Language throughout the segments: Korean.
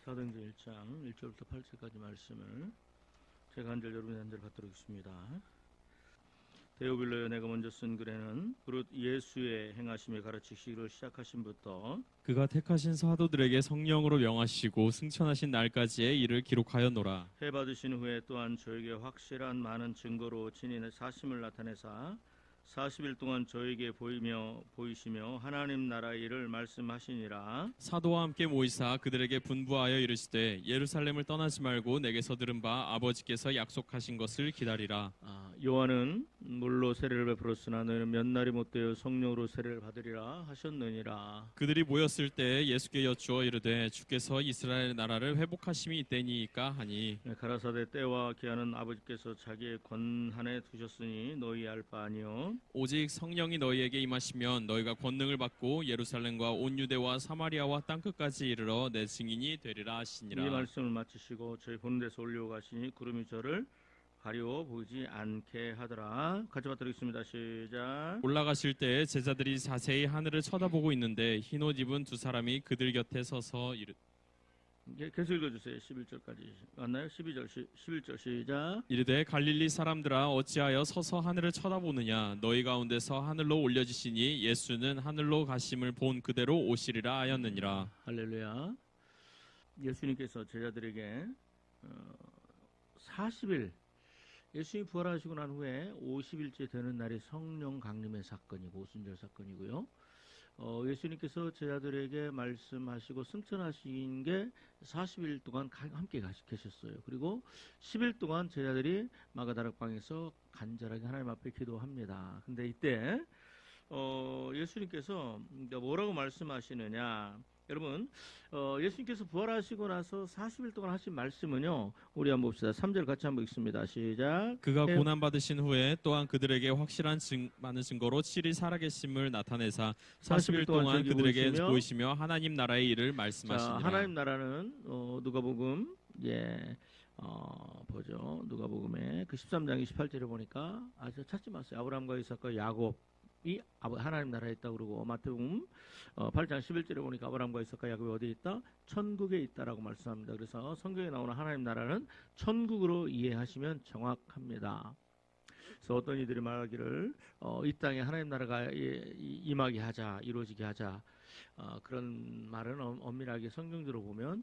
사도행전 1장 1절부터 8절까지 말씀을 제가 한 절 여러분이 한 절 받도록 하겠습니다. 데오빌로여, 내가 먼저 쓴 글에는 그릇 예수의 행하심에 가르치시기를 시작하신부터 그가 택하신 사도들에게 성령으로 명하시고 승천하신 날까지의 일을 기록하였노라. 해 받으신 후에 또한 저에게 확실한 많은 증거로 진인의 사심을 나타내사 40일 동안 저에게 보이시며 하나님 나라의 일을 말씀하시니라. 사도와 함께 모이사 그들에게 분부하여 이르시되 예루살렘을 떠나지 말고 내게서 들은 바 아버지께서 약속하신 것을 기다리라. 요한은 물로 세례를 베풀었으나 너희는 몇 날이 못되어 성령으로 세례를 받으리라 하셨느니라. 그들이 모였을 때 예수께 여쭈어 이르되 주께서 이스라엘 나라를 회복하심이 있대니까 하니 가라사대 때와 기한은 아버지께서 자기의 권한에 두셨으니 너희 알 바 아니요. 오직 성령이 너희에게 임하시면 너희가 권능을 받고 예루살렘과 온 유대와 사마리아와 땅끝까지 이르러 내 증인이 되리라 하시니라. 이 말씀을 마치시고 저희 보는 데서 올려가시니 구름이 저를 가리워 보이지 않게 하더라. 같이 받도록 있습니다. 시작. 올라가실 때 제자들이 자세히 하늘을 쳐다보고 있는데 흰옷 입은 두 사람이 그들 곁에 서서 계속 읽어주세요. 11절까지 맞나요? 11절 시작. 이르되 갈릴리 사람들아 어찌하여 서서 하늘을 쳐다보느냐 너희 가운데서 하늘로 올려지시니 예수는 하늘로 가심을 본 그대로 오시리라 하였느니라. 할렐루야. 예수님께서 제자들에게 40일 예수님이 부활하시고 난 후에 50일째 되는 날이 성령 강림의 사건이고 오순절 사건이고요. 예수님께서 제자들에게 말씀하시고 승천하신 게 40일 동안 함께 계셨어요. 그리고 10일 동안 제자들이 마가다락방에서 간절하게 하나님 앞에 기도합니다. 근데 이때 예수님께서 뭐라고 말씀하시느냐? 여러분, 예수님께서 부활하시고 나서 40일 동안 하신 말씀은요, 우리 한번 봅시다. 3절 같이 한번 읽습니다. 시작. 그가 고난받으신 후에 또한 그들에게 확실한 많은 증거로 7일 살아계심을 나타내서 40일 동안 그들에게 보이시며 하나님 나라의 일을 말씀하시니라. 하나님 나라는 누가복음 보죠. 누가복음에 그 13장 28절에 보니까 아주 찾지 마세요. 아브라함과 이삭과 야곱이 하나님 나라에 있다고 그러고, 마태복음 8장 11절에 보니까 아브라함과 이삭과 야곱이 어디에 있다? 천국에 있다라고 말씀합니다. 그래서 성경에 나오는 하나님 나라는 천국으로 이해하시면 정확합니다. 그래서 어떤 이들이 말하기를 이 땅에 하나님 나라가 임하게 하자, 이루어지게 하자, 그런 말은 엄밀하게 성경적으로 보면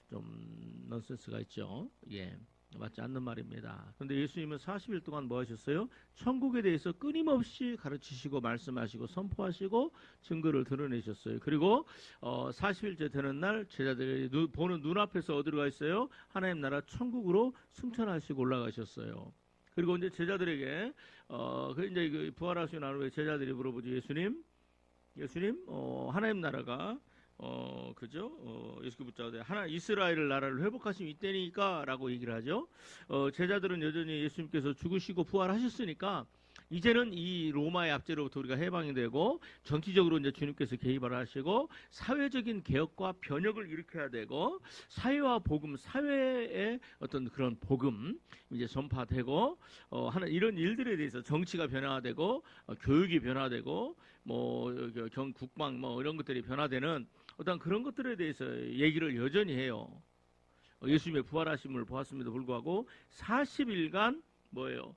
좀 넌센스가 있죠. 예. 맞지 않는 말입니다. 그런데 예수님은 40일 동안 뭐 하셨어요? 천국에 대해서 끊임없이 가르치시고 말씀하시고 선포하시고 증거를 드러내셨어요. 그리고 40일째 되는 날 제자들이 보는 눈앞에서 어디로 가 있어요? 하나님 나라 천국으로 승천하시고 올라가셨어요. 그리고 이제 제자들에게 이제 부활하시고 난 후에 제자들이 물어보죠. 예수님 하나님 나라가 그죠? 예수께 붙잡되 이스라엘 나라를 회복하시면 이때니까 라고 얘기를 하죠. 제자들은 여전히 예수님께서 죽으시고 부활하셨으니까 이제는 이 로마의 압제로부터 우리가 해방이 되고 정치적으로 이제 주님께서 개입을 하시고 사회적인 개혁과 변혁을 일으켜야 되고 사회와 복음, 사회의 어떤 그런 복음 이제 전파되고 이런 일들에 대해서 정치가 변화되고 교육이 변화되고 국방 이런 것들이 변화되는 어떤 그런 것들에 대해서 얘기를 여전히 해요. 예수님의 부활하심을 보았음에도 불구하고 40일간 뭐예요?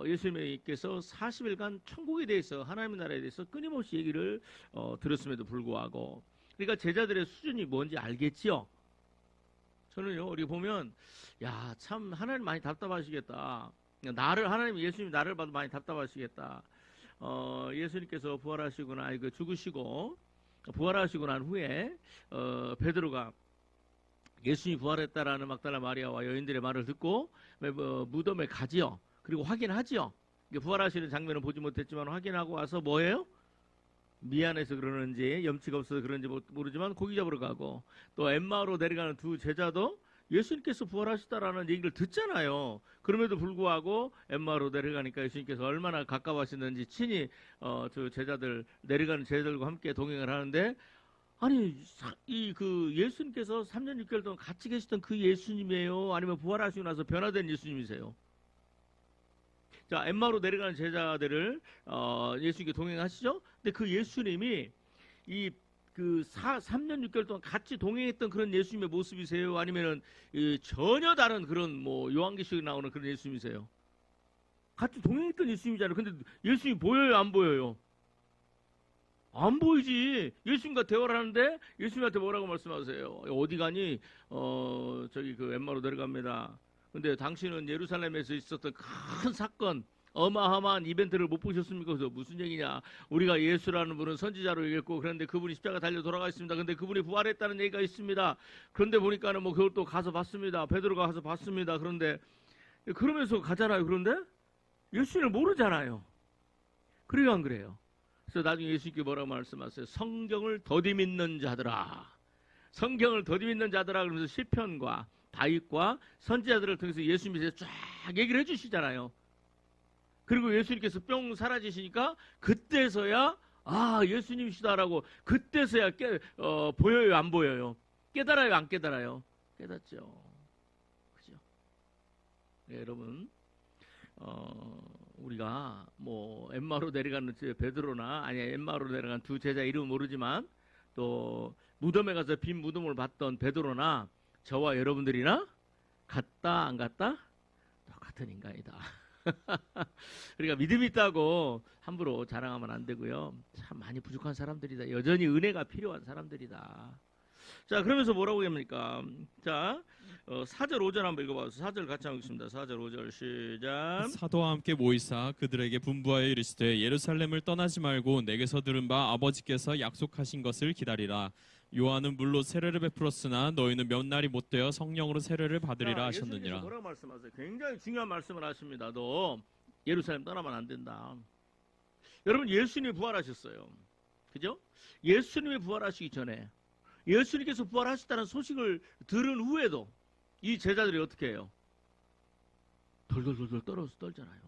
예수님께서 40일간 천국에 대해서 하나님의 나라에 대해서 끊임없이 얘기를 들었음에도 불구하고, 그러니까 제자들의 수준이 뭔지 알겠지요? 저는요, 우리 보면 야, 참 하나님 많이 답답하시겠다. 예수님이 나를 봐도 많이 답답하시겠다. 예수님께서 부활하시거나 죽으시고 부활하시고 난 후에 베드로가 예수님이 부활했다라는 막달라 마리아와 여인들의 말을 듣고 무덤에 가지요. 그리고 확인하지요. 부활하시는 장면은 보지 못했지만 확인하고 와서 뭐예요? 미안해서 그러는지 염치가 없어서 그런지 모르지만 고기 잡으러 가고, 또 엠마오로 내려가는 두 제자도 예수님께서 부활하시다라는 얘기를 듣잖아요. 그럼에도 불구하고 엠마오로 내려가니까 예수님께서 얼마나 가까워하시는지 친히 저 제자들 내려가는 제자들과 함께 동행을 하는데, 아니 예수님께서 3년 6개월 동안 같이 계시던 그 예수님이에요? 아니면 부활하시고 나서 변화된 예수님이세요? 자, 엠마오로 내려가는 제자들을 예수님께 동행하시죠? 근데 그 예수님이 이 3년 6개월 동안 같이 동행했던 그런 예수님의 모습이세요? 아니면은 전혀 다른 그런 뭐 요한계시록에 나오는 그런 예수님이세요? 같이 동행했던 예수님이잖아요. 근데 예수님이 보여요, 안 보여요? 안 보이지. 예수님과 대화를 하는데 예수님한테 뭐라고 말씀하세요? 어디 가니? 저기 그 엠마로 내려갑니다. 근데 당신은 예루살렘에서 있었던 큰 사건, 어마어마한 이벤트를 못 보셨습니까? 그래서 무슨 얘기냐? 우리가 예수라는 분은 선지자로 얘기했고, 그런데 그분이 십자가 달려 돌아가셨습니다. 근데 그분이 부활했다는 얘기가 있습니다. 그런데 보니까는 뭐 그걸 또 가서 봤습니다. 베드로가 가서 봤습니다. 그런데 그러면서 가잖아요. 그런데 예수님을 모르잖아요. 그래요, 안 그래요? 그래서 나중에 예수님께 뭐라고 말씀하세요? 성경을 더디 믿는 자들아. 성경을 더디 믿는 자들아. 그러면서 시편과 다윗과 선지자들을 통해서 예수님에 대해서 쫙 얘기를 해주시잖아요. 그리고 예수님께서 뿅 사라지시니까 그때서야 예수님이시다라고 그때서야 보여요, 안 보여요? 깨달아요, 안 깨달아요? 깨닫죠. 그죠? 네, 여러분, 우리가 뭐 엠마로 내려가는 베드로나 엠마로 내려간 두 제자 이름은 모르지만 또 무덤에 가서 빈 무덤을 봤던 베드로나 저와 여러분들이나 같다 안 같다? 똑같은 인간이다. 그러니까 믿음이 있다고 함부로 자랑하면 안 되고요. 참 많이 부족한 사람들이다. 여전히 은혜가 필요한 사람들이다. 자, 그러면서 뭐라고 합니까? 자, 4절 5절 한번 읽어봐요. 4절 같이 한번 읽습니다. 4절 5절 시작. 사도와 함께 모이사 그들에게 분부하여 이르시되 예루살렘을 떠나지 말고 내게서 들은 바 아버지께서 약속하신 것을 기다리라. 요한은 물로 세례를 베풀었으나 너희는 몇 날이 못 되어 성령으로 세례를 받으리라 하셨느니라. 예수님께서 뭐라고 말씀하세요? 굉장히 중요한 말씀을 하십니다. 너 예루살렘 떠나면 안 된다. 여러분, 예수님이 부활하셨어요. 그죠? 예수님이 부활하시기 전에 예수님께서 부활하셨다는 소식을 들은 후에도 이 제자들이 어떻게 해요? 덜덜덜덜 떨잖아요.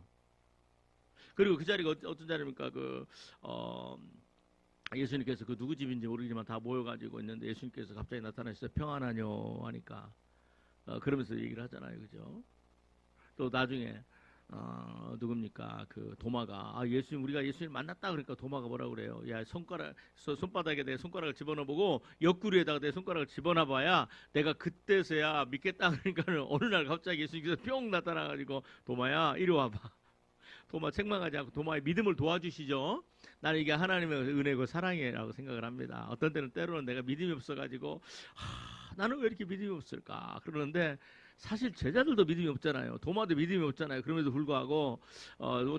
그리고 그 자리가 어떤 자리입니까? 예수님께서 그 누구 집인지 모르지만 다 모여가지고 있는데 예수님께서 갑자기 나타나셔서 평안하뇨 하니까 그러면서 얘기를 하잖아요. 그죠? 또 나중에 누굽니까? 그 도마가 예수님 우리가 예수님 만났다 그러니까 도마가 뭐라고 그래요? 야, 손바닥에 내 손가락을 집어넣어보고 옆구리에다가 내 손가락을 집어넣어봐야 내가 그때서야 믿겠다 그러니까는 어느 날 갑자기 예수님께서 뿅 나타나가지고 도마야 이리 와봐. 도마 책망하지 않고 도마의 믿음을 도와주시죠. 나는 이게 하나님의 은혜고 사랑이라고 생각을 합니다. 어떤 때로는 내가 믿음이 없어가지고 나는 왜 이렇게 믿음이 없을까 그러는데 사실 제자들도 믿음이 없잖아요. 도마도 믿음이 없잖아요. 그럼에도 불구하고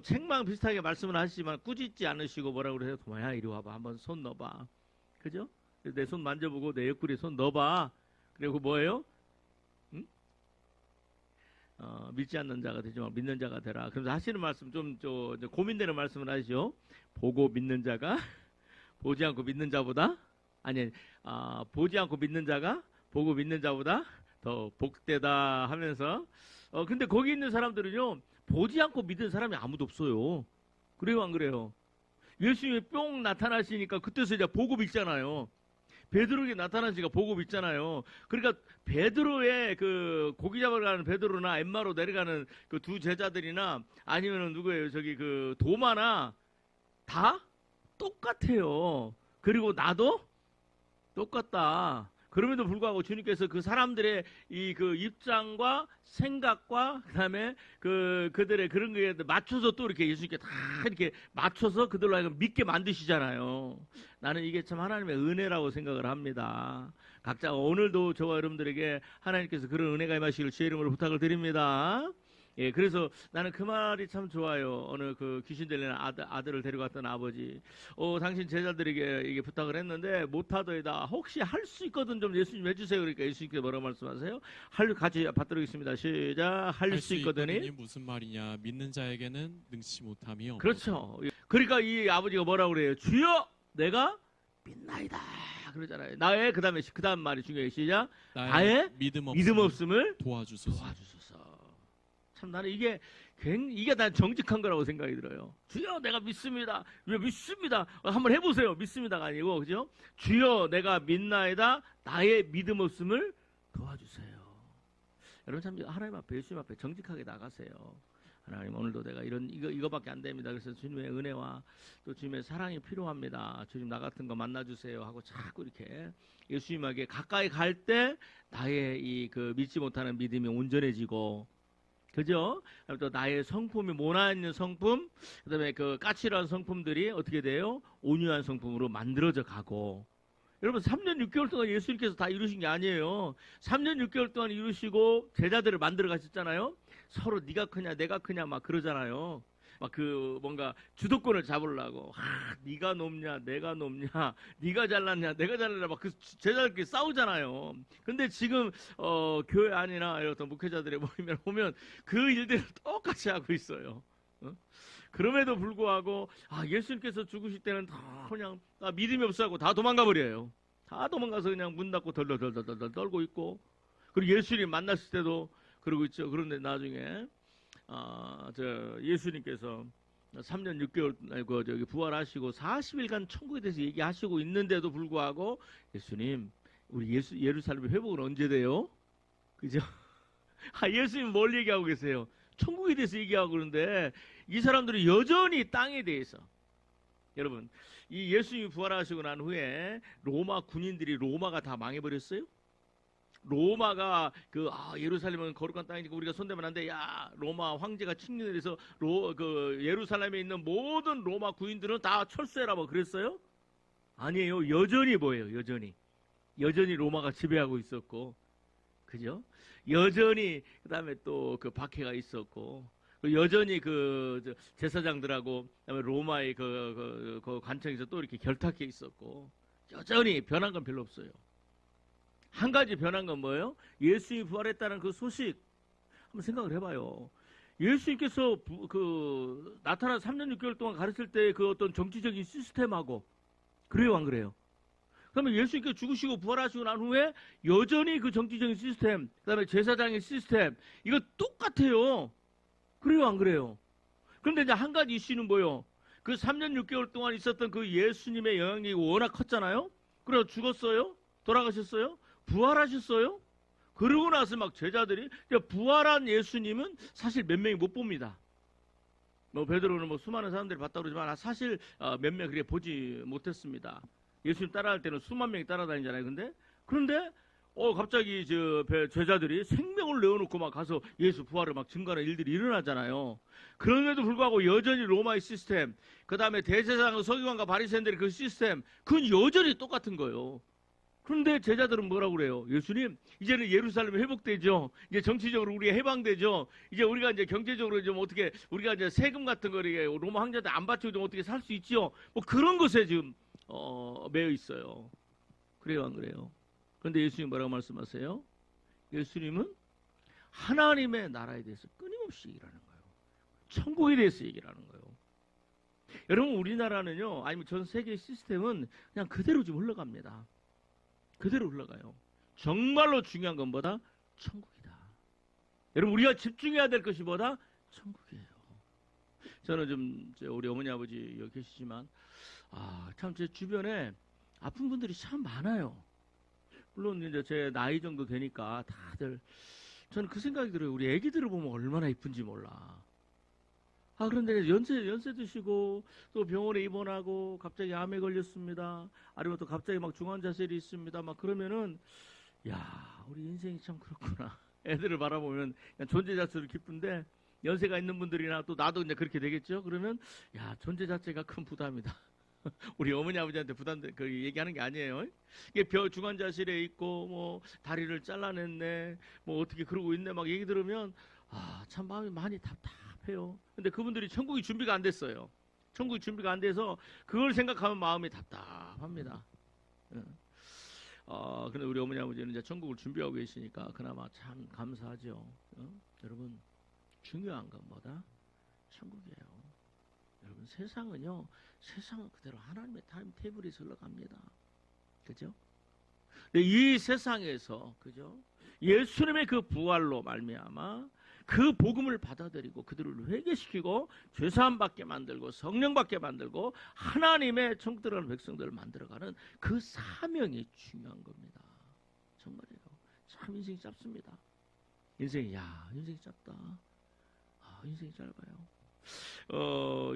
책망 비슷하게 말씀을 하시지만 꾸짖지 않으시고 뭐라고 그래요? 도마야 이리 와봐. 한번 손 넣어봐. 그죠? 내 손 만져보고 내 옆구리에 손 넣어봐. 그리고 뭐예요? 응? 믿지 않는 자가 되지 말고 믿는 자가 되라. 그래서 하시는 말씀 좀 고민되는 말씀을 하시죠. 보고 믿는 자가 보지 않고 믿는 자보다 보지 않고 믿는 자가 보고 믿는 자보다 더 복되다 하면서 근데 거기 있는 사람들은요 보지 않고 믿는 사람이 아무도 없어요. 그래요, 안 그래요? 예수님이 뿅 나타나시니까 그때서 이제 보고 믿잖아요. 베드로에게 나타나시니까 보고 믿잖아요. 그러니까 베드로의 그 고기 잡으러 가는 베드로나 엠마로 내려가는 그 두 제자들이나 아니면은 누구예요? 저기 그 도마나 다 똑같아요. 그리고 나도 똑같다. 그럼에도 불구하고 주님께서 그 사람들의 그 입장과 생각과 그다음에 그들의 그런 거에 맞춰서 또 이렇게 예수님께 다 이렇게 맞춰서 그들로 하여금 믿게 만드시잖아요. 나는 이게 참 하나님의 은혜라고 생각을 합니다. 각자 오늘도 저와 여러분들에게 하나님께서 그런 은혜가 임하시길 주의 이름으로 부탁을 드립니다. 예, 그래서 나는 그 말이 참 좋아요. 어느 그 귀신 들리는 아들을 데려갔던 아버지. 당신 제자들에게 이게 부탁을 했는데 못하더이다. 혹시 할 수 있거든 좀 예수님 해주세요. 그러니까 예수님께서 뭐라고 말씀하세요? 같이 받들겠습니다. 시작. 할 수 있거든이 무슨 말이냐? 믿는 자에게는 능치 못함이 없다. 그렇죠. 그러니까 이 아버지가 뭐라고 그래요? 주여, 내가 믿나이다. 그러잖아요. 나의 그 다음 말이 중요해요. 시작. 나의 믿음 없음을 도와주소서. 참 나는 이게 난 정직한 거라고 생각이 들어요. 주여 내가 믿습니다. 왜 믿습니다. 한번 해보세요. 믿습니다가 아니고 그죠? 주여 내가 믿나이다. 나의 믿음 없음을 도와주세요. 여러분 참 하나님 앞에 예수님 앞에 정직하게 나가세요. 하나님 오늘도 내가 이거밖에 안 됩니다. 그래서 주님의 은혜와 또 주님의 사랑이 필요합니다. 주님 나 같은 거 만나주세요 하고 자꾸 이렇게 예수님에게 가까이 갈 때 나의 이 그 믿지 못하는 믿음이 온전해지고, 그죠? 또 나의 성품이 모나 있는 성품, 그다음에 그 까칠한 성품들이 어떻게 돼요? 온유한 성품으로 만들어져 가고. 여러분 3년 6개월 동안 예수님께서 다 이루신 게 아니에요. 3년 6개월 동안 이루시고 제자들을 만들어 가셨잖아요. 서로 네가 크냐 내가 크냐 막 그러잖아요. 막 그 뭔가 주도권을 잡으려고, 네가 높냐 내가 높냐, 네가 잘났냐 내가 잘났냐 막 그 제자들끼리 싸우잖아요. 근데 지금 교회 안이나 어떤 목회자들의 모임에 보면 그 일들을 똑같이 하고 있어요. 그럼에도 불구하고 예수님께서 죽으실 때는 다 그냥 믿음이 없어하고 다 도망가 버려요. 다 도망가서 그냥 문 닫고 덜덜덜덜 떨고 있고, 그리고 예수님 만났을 때도 그러고 있죠. 그런데 나중에 예수님께서 3년 6개월 부활하시고 40일간 천국에 대해서 얘기하시고 있는데도 불구하고 예수님, 우리 예루살렘 회복은 언제 돼요? 그죠? 예수님 뭘 얘기하고 계세요? 천국에 대해서 얘기하고 그러는데 이 사람들이 여전히 땅에 대해서, 여러분 이 예수님이 부활하시고 난 후에 로마 군인들이 로마가 다 망해버렸어요. 로마가 예루살렘은 거룩한 땅이니까 우리가 손대면 안 돼. 야, 로마 황제가 칙령해서 예루살렘에 있는 모든 로마 군인들은 다 철수해라 뭐 그랬어요? 아니에요. 여전히 뭐예요? 여전히 로마가 지배하고 있었고, 그죠? 여전히 그다음에 또 그 박해가 있었고, 여전히 제사장들하고 그다음에 로마의 그 관청에서 또 이렇게 결탁해 있었고, 여전히 변한 건 별로 없어요. 한 가지 변한 건 뭐예요? 예수님이 부활했다는 그 소식. 한번 생각을 해봐요. 예수님께서 나타나 3년 6개월 동안 가르칠 때 그 어떤 정치적인 시스템하고, 그래요 안 그래요? 그러면 예수님께서 죽으시고 부활하시고 난 후에 여전히 그 정치적인 시스템, 그다음에 제사장의 시스템, 이거 똑같아요. 그래요 안 그래요? 그런데 이제 한 가지 이슈는 뭐예요? 그 3년 6개월 동안 있었던 그 예수님의 영향력이 워낙 컸잖아요. 그래서 죽었어요? 돌아가셨어요? 부활하셨어요? 그러고 나서 막 제자들이, 부활한 예수님은 사실 몇 명이 못 봅니다. 베드로는 수많은 사람들이 봤다고 그러지만 사실 몇 명 그렇게 보지 못했습니다. 예수님 따라할 때는 수만 명이 따라다니잖아요. 그런데 갑자기 제자들이 생명을 내어놓고 막 가서 예수 부활을 막 증거하는 일들이 일어나잖아요. 그런데도 불구하고 여전히 로마의 시스템, 그 다음에 대제사장, 서기관과 바리새인들의 그 시스템, 그건 여전히 똑같은 거예요. 그런데 제자들은 뭐라고 그래요? 예수님, 이제는 예루살렘이 회복되죠. 이제 정치적으로 우리가 해방되죠. 이제 우리가 이제 경제적으로 좀 어떻게, 우리가 이제 세금 같은 거 로마 황제한테 안 바치고 좀 어떻게 살 수 있죠. 뭐 그런 것에 지금 매여 있어요. 그래요 안 그래요? 그런데 예수님 뭐라고 말씀하세요? 예수님은 하나님의 나라에 대해서 끊임없이 얘기를 하는 거예요. 천국에 대해서 얘기를 하는 거예요. 여러분 우리나라는요, 아니면 전 세계 시스템은 그냥 그대로 좀 흘러갑니다. 그대로 흘러가요. 정말로 중요한 건 뭐다? 천국이다. 여러분 우리가 집중해야 될 것이 뭐다? 천국이에요. 저는 좀 우리 어머니 아버지 여기 계시지만 참 제 주변에 아픈 분들이 참 많아요. 물론 이제 제 나이 정도 되니까 다들, 저는 그 생각이 들어요. 우리 애기들을 보면 얼마나 이쁜지 몰라. 그런데 연세 드시고 또 병원에 입원하고 갑자기 암에 걸렸습니다. 아니면 또 갑자기 막 중환자실이 있습니다. 막 그러면은, 야, 우리 인생이 참 그렇구나. 애들을 바라보면 그냥 존재 자체로 기쁜데, 연세가 있는 분들이나 또 나도 이제 그렇게 되겠죠. 그러면 야, 존재 자체가 큰 부담이다. 우리 어머니 아버지한테 부담돼 그 얘기하는 게 아니에요. 이게 중환자실에 있고 뭐 다리를 잘라냈네, 뭐 어떻게 그러고 있네 막 얘기 들으면 참 마음이 많이 답답해요. 근데 그분들이 천국이 준비가 안 됐어요. 천국이 준비가 안 돼서 그걸 생각하면 마음이 답답합니다. 근데 우리 어머니 아버지는 이제 천국을 준비하고 계시니까 그나마 참 감사하죠. 여러분 중요한 건 뭐다? 천국이에요. 여러분 세상은 그대로 하나님의 타임 테이블에서 흘러갑니다. 그죠? 근데 이 세상에서, 그죠? 예수님의 그 부활로 말미암아 그 복음을 받아들이고 그들을 회개시키고 죄사함 받게 만들고 성령 받게 만들고 하나님의 천국 들어가는 백성들을 만들어가는 그 사명이 중요한 겁니다. 정말이에요. 참 인생이 짧습니다. 인생이 짧다. 인생이 짧아요.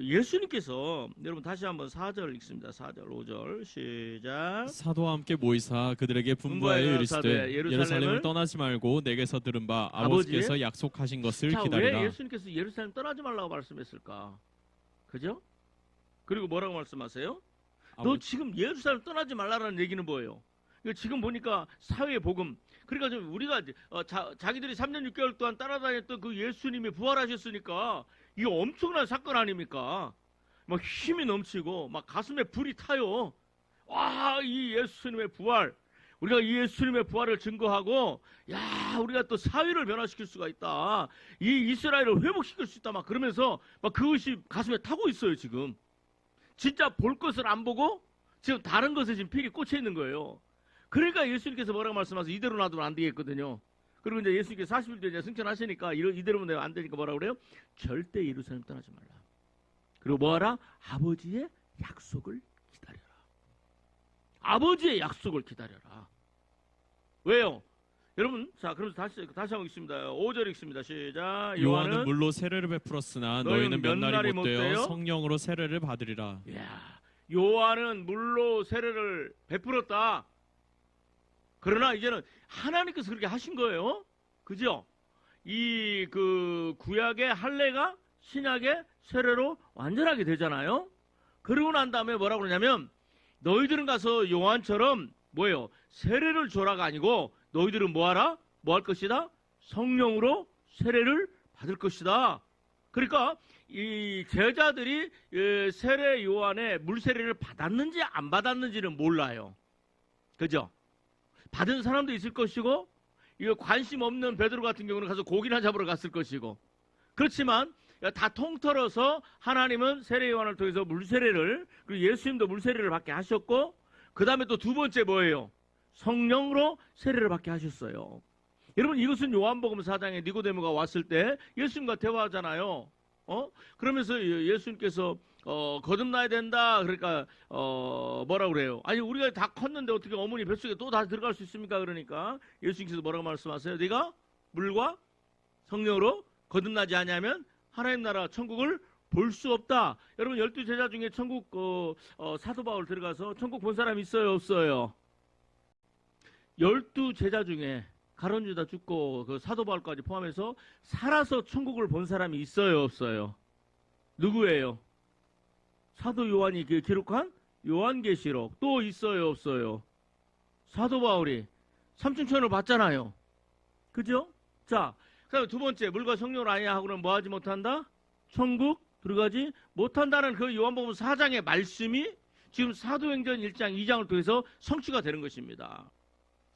예수님께서 여러분 다시 한번 4절 읽습니다. 4절, 5절 시작. 사도와 함께 모이사 그들에게 분부하여 이르시되 예루살렘을 떠나지 말고 내게서 들은 바 아버지께서 약속하신 것을 자, 기다리라. 왜 예수님께서 예루살렘 떠나지 말라고 말씀했을까? 그죠? 그리고 뭐라고 말씀하세요? 너 지금 예루살렘 떠나지 말라라는 얘기는 뭐예요? 지금 보니까 사회의 복음. 그러니까 좀 우리가 자기들이 3년 6개월 동안 따라다녔던 그 예수님이 부활하셨으니까 이게 엄청난 사건 아닙니까? 막 힘이 넘치고 막 가슴에 불이 타요. 와, 이 예수님의 부활. 우리가 이 예수님의 부활을 증거하고 야, 우리가 또 사회를 변화시킬 수가 있다. 이 이스라엘을 회복시킬 수 있다. 막 그러면서 막 그것이 가슴에 타고 있어요, 지금. 진짜 볼 것을 안 보고 지금 다른 것에 지금 필이 꽂혀 있는 거예요. 그러니까 예수님께서 뭐라고 말씀하세요? 이대로 놔두면 안 되겠거든요. 그리고 이제 예수님께서 40일 뒤에 승천하시니까 이대로면 내가 안 되니까 뭐라고 그래요? 절대 예루살렘 떠나지 말라. 그리고 뭐하라? 아버지의 약속을 기다려라. 아버지의 약속을 기다려라. 왜요? 여러분, 자, 그럼 다시 한번 읽습니다. 5절 읽습니다. 시작. 요한은 물로 세례를 베풀었으나 너희는 몇 날이 못 되어 성령으로 세례를 받으리라. 이야, 요한은 물로 세례를 베풀었다. 그러나 이제는 하나님께서 그렇게 하신 거예요. 그죠? 이 그 구약의 할례가 신약의 세례로 완전하게 되잖아요. 그러고 난 다음에 뭐라고 그러냐면 너희들은 가서 요한처럼 뭐예요? 세례를 줘라가 아니고 너희들은 뭐하라? 뭐 할 것이다? 성령으로 세례를 받을 것이다. 그러니까 이 제자들이 세례 요한의 물세례를 받았는지 안 받았는지는 몰라요. 그죠? 받은 사람도 있을 것이고 이거 관심 없는 베드로 같은 경우는 가서 고기나 잡으러 갔을 것이고 그렇지만 다 통틀어서 하나님은 세례 요한을 통해서 물세례를 그리고 예수님도 물세례를 받게 하셨고 그 다음에 또 두 번째 뭐예요? 성령으로 세례를 받게 하셨어요. 여러분 이것은 요한복음 4장에 니고데모가 왔을 때 예수님과 대화하잖아요. 그러면서 예수님께서 거듭나야 된다. 그러니까 뭐라고 그래요? 아니 우리가 다 컸는데 어떻게 어머니 뱃속에 또 다 들어갈 수 있습니까? 그러니까 예수님께서 뭐라고 말씀하세요? 네가 물과 성령으로 거듭나지 않으면 하나님 나라 천국을 볼 수 없다. 여러분 12제자 중에 천국 사도 바울 들어가서 천국 본 사람 있어요? 없어요? 12제자 중에 가룟 유다 죽고 그 사도 바울까지 포함해서 살아서 천국을 본 사람이 있어요? 없어요? 누구예요? 사도 요한이 기록한 요한계시록. 또 있어요? 없어요? 사도 바울이 삼층천을 봤잖아요. 그죠? 자, 그다음에 두 번째 물과 성령을 아니야 하고는 뭐 하지 못한다? 천국 들어가지 못한다는 그 요한복음 4장의 말씀이 지금 사도행전 1장 2장을 통해서 성취가 되는 것입니다.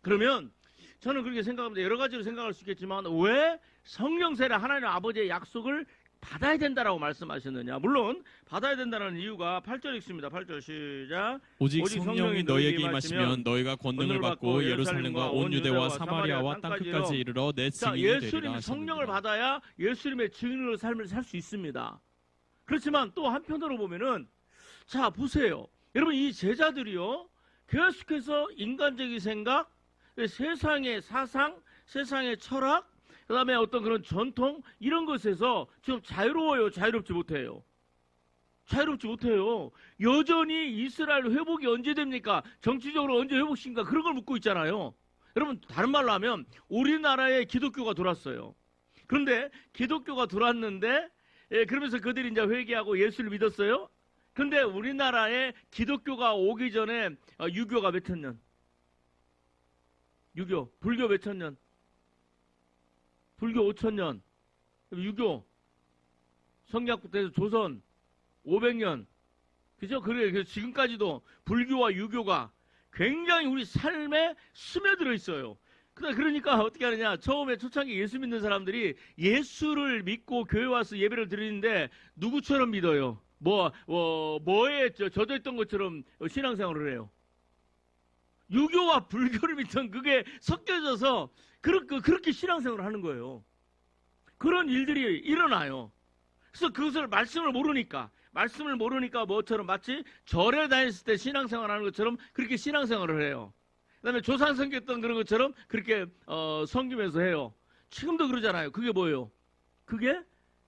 그러면 저는 그렇게 생각합니다. 여러 가지로 생각할 수 있겠지만 왜 성령 세례 하나님 아버지의 약속을 받아야 된다라고 말씀하셨느냐. 물론 받아야 된다는 이유가 8절 읽습니다. 8절 시작. 오직 성령이 너희에게 임하시면 너희가 권능을 받고 예루살렘과 온 유대와 사마리아와 땅끝까지 이르러 내 증인이 되리라. 예수님이 성령을 받아야 예수님의 증인으로 삶을 살 수 있습니다. 그렇지만 또 한편으로 보면은 자 보세요. 여러분 이 제자들이요 계속해서 인간적인 생각, 세상의 사상, 세상의 철학, 그 다음에 어떤 그런 전통 이런 것에서 지금 자유로워요? 자유롭지 못해요? 자유롭지 못해요. 여전히 이스라엘 회복이 언제 됩니까? 정치적으로 언제 회복신가? 그런 걸 묻고 있잖아요. 여러분 다른 말로 하면 우리나라에 기독교가 들어왔어요. 그런데 기독교가 들어왔는데 그러면서 그들이 이제 회개하고 예수를 믿었어요. 그런데 우리나라에 기독교가 오기 전에 유교가 몇 천 년? 유교, 불교 몇 천 년? 불교 5,000년, 유교, 성리학부터 조선 500년, 그죠? 그래서 지금까지도 불교와 유교가 굉장히 우리 삶에 스며들어 있어요. 그러니까 어떻게 하느냐? 처음에 초창기 예수 믿는 사람들이 예수를 믿고 교회 와서 예배를 드리는데 누구처럼 믿어요? 뭐에 젖어 있던 것처럼 신앙생활을 해요. 유교와 불교를 믿던 그게 섞여져서 그렇게 신앙생활을 하는 거예요. 그런 일들이 일어나요. 그래서 그것을 말씀을 모르니까 뭐처럼 마치 절에 다녔을 때 신앙생활 하는 것처럼 그렇게 신앙생활을 해요. 그 다음에 조상 섬겼던 그런 것처럼 그렇게 섬기면서 해요. 지금도 그러잖아요. 그게 뭐예요? 그게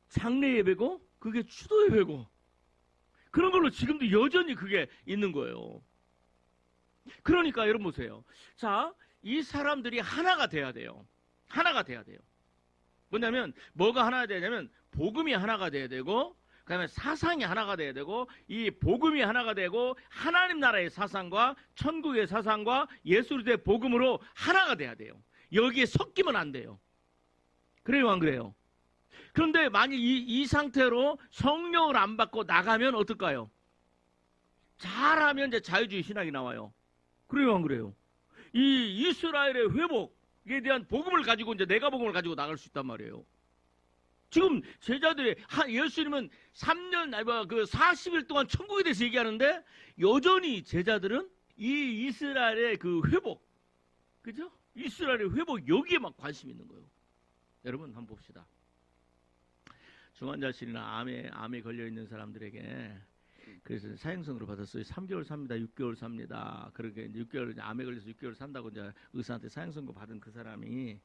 장례 예배고 그게 추도 예배고 그런 걸로 지금도 여전히 그게 있는 거예요. 그러니까 여러분 보세요. 자, 이 사람들이 하나가 돼야 돼요. 하나가 돼야 돼요. 뭐냐면 뭐가 하나가 되냐면 복음이 하나가 돼야 되고 그다음에 사상이 하나가 돼야 되고 이 복음이 하나가 되고 하나님 나라의 사상과 천국의 사상과 예수 그리스도의 복음으로 하나가 돼야 돼요. 여기에 섞이면 안 돼요. 그래요, 안 그래요? 그런데 만약 이 상태로 성령을 안 받고 나가면 어떨까요? 잘하면 이제 자유주의 신학이 나와요. 그래요, 안 그래요? 이 이스라엘의 회복에 대한 복음을 가지고 이제 내가 복음을 가지고 나갈 수 있단 말이에요. 지금 제자들이 예수님은 3년 아니 그 40일 동안 천국에 대해서 얘기하는데 여전히 제자들은 이 이스라엘의 그 회복, 그죠? 이스라엘의 회복 여기에 막 관심 있는 거예요. 여러분 한번 봅시다. 중환자실이나 암에 걸려 있는 사람들에게 그래서 사형선으로 받았어요. 3개월 삽니다. 6개월 삽니다. 그렇게 이제 6개월 암에 걸려서 6개월 산다고 이제 의사한테 사형선고 받은 그 사람이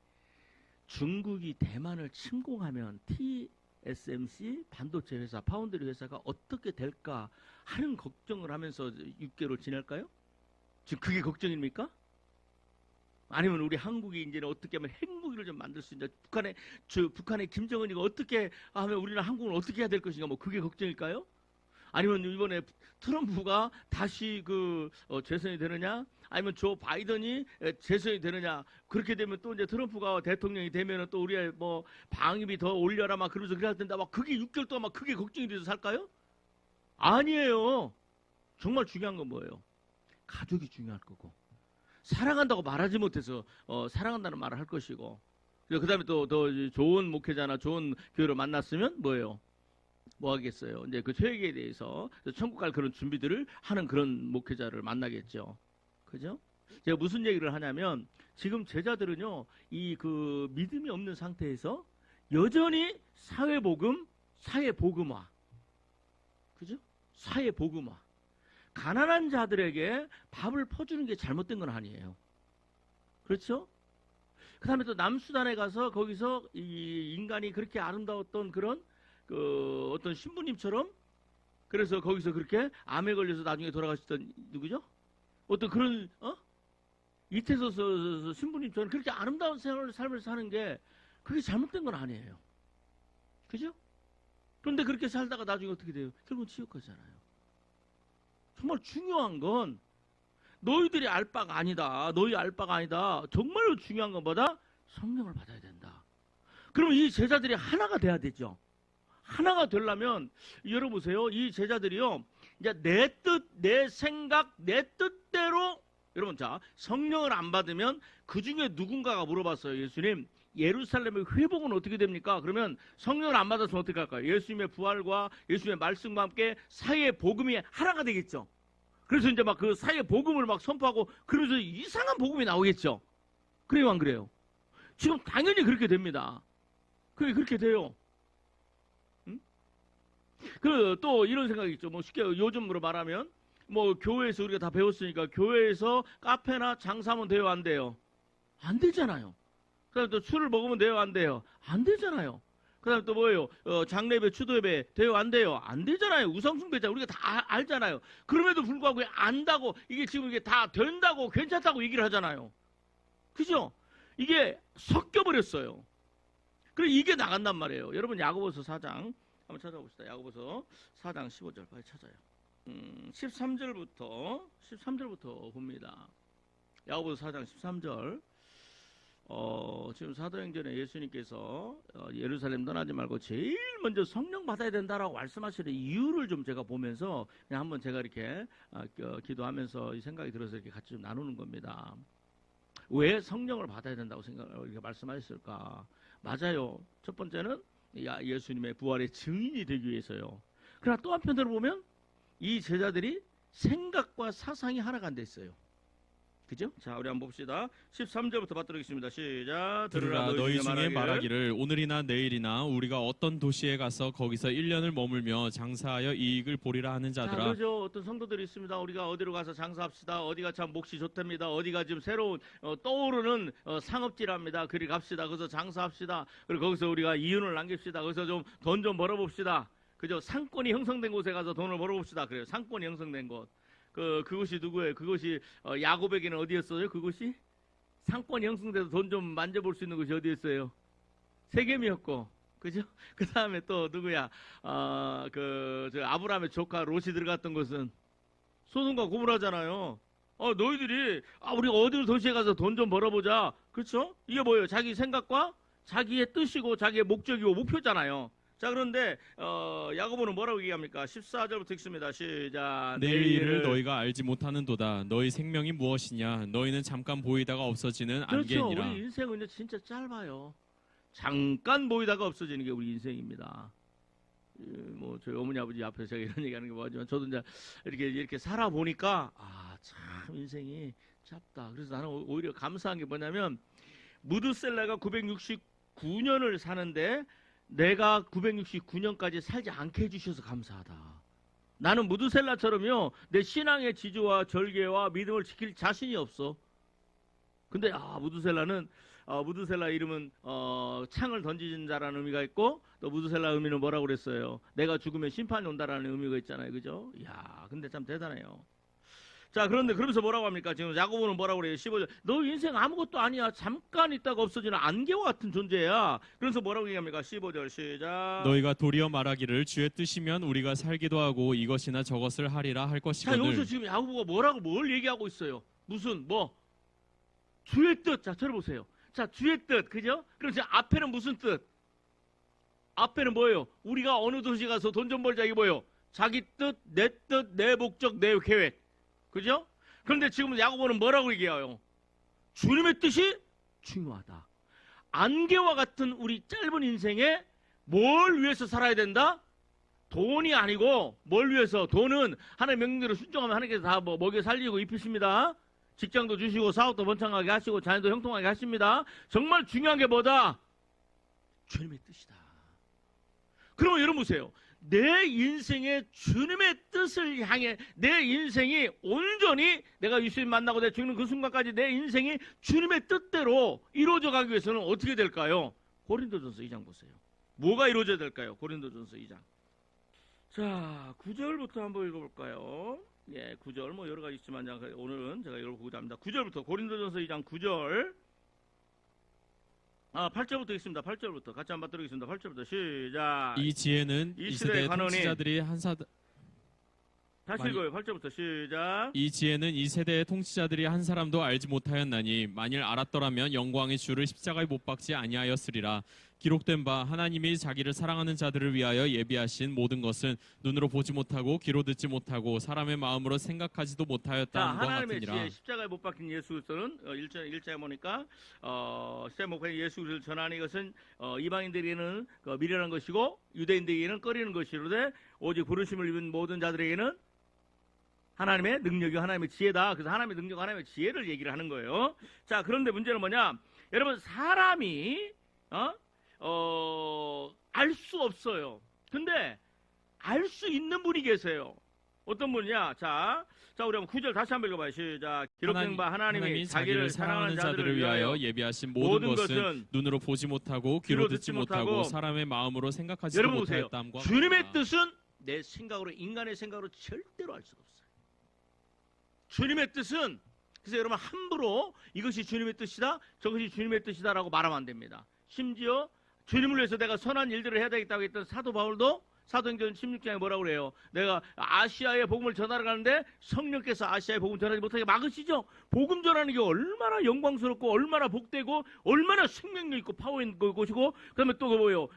중국이 대만을 침공하면 TSMC 반도체 회사, 파운드리 회사가 어떻게 될까 하는 걱정을 하면서 6개월을 지낼까요? 지금 그게 걱정입니까? 아니면 우리 한국이 이제는 어떻게 하면 핵무기를 좀 만들 수 있냐? 북한의 김정은이가 어떻게 하면 우리는 한국을 어떻게 해야 될 것인가? 뭐 그게 걱정일까요? 아니면 이번에 트럼프가 다시 재선이 되느냐? 아니면 조 바이든이 재선이 되느냐? 그렇게 되면 또 이제 트럼프가 대통령이 되면은 또 우리의 뭐 방위비 더 올려라 막 그러면서 그래야 된다. 막 그게 6개월 동안 막 그게 걱정이 돼서 살까요? 아니에요. 정말 중요한 건 뭐예요? 가족이 중요할 거고. 사랑한다고 말하지 못해서 사랑한다는 말을 할 것이고 그 다음에 또 더 좋은 목회자나 좋은 교회를 만났으면 뭐예요? 뭐 하겠어요? 이제 그 죄악에 대해서 천국 갈 그런 준비들을 하는 그런 목회자를 만나겠죠. 그죠? 제가 무슨 얘기를 하냐면 지금 제자들은요 이 그 믿음이 없는 상태에서 여전히 사회복음화, 그죠? 사회복음화. 가난한 자들에게 밥을 퍼주는 게 잘못된 건 아니에요. 그렇죠? 그 다음에 또 남수단에 가서 거기서 이 인간이 그렇게 아름다웠던 그런 어떤 신부님처럼 그래서 거기서 그렇게 암에 걸려서 나중에 돌아가셨던 누구죠? 어떤 그런 이태소 신부님처럼 그렇게 아름다운 삶을 사는 게 그게 잘못된 건 아니에요. 그죠? 그런데 그렇게 살다가 나중에 어떻게 돼요? 결국은 지옥 가잖아요. 정말 중요한 건 너희들이 알 바가 아니다. 너희 알 바가 아니다. 정말로 중요한 것보다 성령을 받아야 된다. 그러면 이 제자들이 하나가 돼야 되죠. 하나가 되려면 여러분 보세요. 이 제자들이요. 이제 내 뜻, 내 생각, 내 뜻대로 여러분 자 성령을 안 받으면 그 중에 누군가가 물어봤어요. 예수님 예루살렘의 회복은 어떻게 됩니까? 그러면 성령을 안 받았으면 어떻게 할까요? 예수님의 부활과 예수님의 말씀과 함께 사회의 복음이 하나가 되겠죠. 그래서 이제 막 그 사회의 복음을 막 선포하고 그러면서 이상한 복음이 나오겠죠. 그래요, 안 그래요? 지금 당연히 그렇게 됩니다. 그렇게 돼요. 응? 또 이런 생각이 있죠. 뭐 쉽게 요즘으로 말하면 뭐 교회에서 우리가 다 배웠으니까 교회에서 카페나 장사하면 돼요, 안 돼요? 안 되잖아요. 그다음에 또 술을 먹으면 돼요, 안 돼요? 안 되잖아요. 그다음에 또 뭐예요? 장례배, 추도예배 돼요, 안 돼요? 안 되잖아요. 우상숭배자 우리가 다 알잖아요. 그럼에도 불구하고 안다고 이게 지금 이게 다 된다고 괜찮다고 얘기를 하잖아요. 그죠? 이게 섞여버렸어요. 그리고 이게 나간단 말이에요. 여러분 야고보서 4장 한번 찾아봅시다. 야고보서 4장 15절 빨리 찾아요. 13절부터 봅니다. 야고보서 4장 13절. 지금 사도행전에 예수님께서 예루살렘 떠나지 말고 제일 먼저 성령 받아야 된다라고 말씀하시는 이유를 좀 제가 보면서 그냥 한번 제가 이렇게 기도하면서 이 생각이 들어서 이렇게 같이 좀 나누는 겁니다. 왜 성령을 받아야 된다고 이렇게 말씀하셨을까? 맞아요. 첫 번째는 예수님의 부활의 증인이 되기 위해서요. 그러나 또 한편으로 보면 이 제자들이 생각과 사상이 하나가 안 됐어요. 그죠? 자, 우리 한번 봅시다. 13절부터 받도록겠습니다. 시작. 들으라 너희 중에 말하기를 오늘이나 내일이나 우리가 어떤 도시에 가서 거기서 1년을 머물며 장사하여 이익을 보리라 하는 자, 자들아. 그죠? 어떤 성도들이 있습니다. 우리가 어디로 가서 장사합시다. 어디가 참 몫이 좋답니다. 어디가 지금 새로운 떠오르는 상업지랍니다. 그리 갑시다. 거기서 장사합시다. 그리고 거기서 우리가 이윤을 남깁시다. 거기서 좀 돈 좀 벌어봅시다. 그죠? 상권이 형성된 곳에 가서 돈을 벌어봅시다. 그래요. 상권이 형성된 곳. 그것이 누구예요? 그것이 야곱에게는 어디였어요? 그것이 상권이 형성돼서 돈 좀 만져볼 수 있는 곳이 어디였어요? 세겜이었고, 그죠? 그 다음에 또 누구야? 저 아브라함의 조카 롯이 들어갔던 곳은 소돔과 고모라잖아요. 너희들이 우리 어디 도시에 가서 돈 좀 벌어보자. 그렇죠? 이게 뭐예요? 자기 생각과 자기의 뜻이고 자기의 목적이고 목표잖아요. 자, 그런데 야고보는 뭐라고 얘기합니까? 14절부터 읽습니다. 시작. 내일 일을 너희가 알지 못하는도다. 너희 생명이 무엇이냐? 너희는 잠깐 보이다가 없어지는 그렇죠. 안개니라. 우리 인생은 진짜 짧아요. 잠깐 보이다가 없어지는 게 우리 인생입니다. 뭐 저희 어머니 아버지 앞에서 제가 이런 얘기하는 게 뭐하지만 저도 이제 이렇게 살아 보니까 참 인생이 짧다. 그래서 나는 오히려 감사한 게 뭐냐면 무드셀라가 969년을 사는데 내가 969년까지 살지 않게 해주셔서 감사하다. 나는 무드셀라처럼요 내 신앙의 지조와 절개와 믿음을 지킬 자신이 없어. 근데 무드셀라 이름은 창을 던지는 자라는 의미가 있고 또 무드셀라 의미는 뭐라고 그랬어요? 내가 죽으면 심판이 온다라는 의미가 있잖아요. 그죠? 이야, 근데 참 대단해요. 자, 그런데 그러면서 뭐라고 합니까? 지금 야고보는 뭐라고 그래요? 15절. 너 인생 아무것도 아니야. 잠깐 있다가 없어지는 안개와 같은 존재야. 그래서 뭐라고 얘기합니까? 15절 시작. 너희가 도리어 말하기를 주의 뜻이면 우리가 살기도 하고 이것이나 저것을 하리라 할 자, 것이거늘. 여기서 지금 야고보가 뭘 얘기하고 있어요? 무슨 주의 뜻. 자, 들어보세요. 자, 주의 뜻. 그죠? 그럼 지금 앞에는 무슨 뜻? 앞에는 뭐예요? 우리가 어느 도시 가서 돈 좀 벌자. 이게 뭐예요? 자기 뜻, 내 목적, 내 계획. 그죠? 그런데 지금 야고보는 뭐라고 얘기해요? 주님의 뜻이 중요하다. 안개와 같은 우리 짧은 인생에 뭘 위해서 살아야 된다? 돈이 아니고 뭘 위해서? 돈은 하나님의 명령대로 순종하면 하나님께서 다 먹여 살리고 입히십니다. 직장도 주시고 사업도 번창하게 하시고 자녀도 형통하게 하십니다. 정말 중요한 게 뭐다? 주님의 뜻이다. 그러면 여러분 보세요. 내 인생의 주님의 뜻을 향해 내 인생이 온전히 내가 예수님 만나고 내가 죽는 그 순간까지 내 인생이 주님의 뜻대로 이루어져 가기 위해서는 어떻게 될까요? 고린도전서 2장 보세요. 뭐가 이루어져야 될까요? 고린도전서 2장. 자, 9절부터 한번 읽어볼까요? 예, 9절 여러 가지 있지만 오늘은 제가 읽어보고자 합니다. 9절부터 고린도전서 2장 9절. 8절부터 읽습니다. 8절부터 같이 한번 들어보겠습니다. 8절부터 시작. 이 지혜는 이 세대의 통치자들이 다시 읽어요. 8절부터 시작. 이 지혜는 이 세대의 통치자들이 한 사람도 알지 못하였나니 만일 알았더라면 영광의 주를 십자가에 못 박지 아니하였으리라. 기록된 바 하나님이 자기를 사랑하는 자들을 위하여 예비하신 모든 것은 눈으로 보지 못하고 귀로 듣지 못하고 사람의 마음으로 생각하지도 못하였다는 것 하나님의 같으니라. 지혜 십자가에 못 박힌 예수 그리스도는 1절에 보니까 십자가에 못 박힌 예수 그리스도를 전하는 것은 이방인들에게는 미련한 것이고 유대인들에게는 꺼리는 것이로되 오직 부르심을 입은 모든 자들에게는 하나님의 능력이 하나님의 지혜다. 그래서 하나님의 능력, 하나님의 지혜를 얘기를 하는 거예요. 자, 그런데 문제는 뭐냐? 여러분, 사람이 알 수 없어요. 근데 알 수 있는 분이 계세요. 어떤 분이냐? 자, 우리 한번 9절 다시 한번 읽어봐요. 시작. 기록된 바 하나님이 자기를 사랑하는 자들을 위하여 예비하신 모든 것은 눈으로 보지 못하고 귀로 듣지 못하고 사람의 마음으로 생각하지도 못하였다함과 주님의 뜻은 내 생각으로 인간의 생각으로 절대로 알 수가 없어요. 주님의 뜻은 그래서 여러분 함부로 이것이 주님의 뜻이다 저것이 주님의 뜻이다라고 말하면 안 됩니다. 심지어 주님을 위해서 내가 선한 일들을 해야 되겠다고 했던 사도 바울도 사도행전 16장에 뭐라고 그래요? 내가 아시아에 복음을 전하러 가는데 성령께서 아시아에 복음 전하지 못하게 막으시죠? 복음 전하는 게 얼마나 영광스럽고 얼마나 복되고 얼마나 생명력 있고 파워 있는 것이고 그 다음에 또 뭐예요?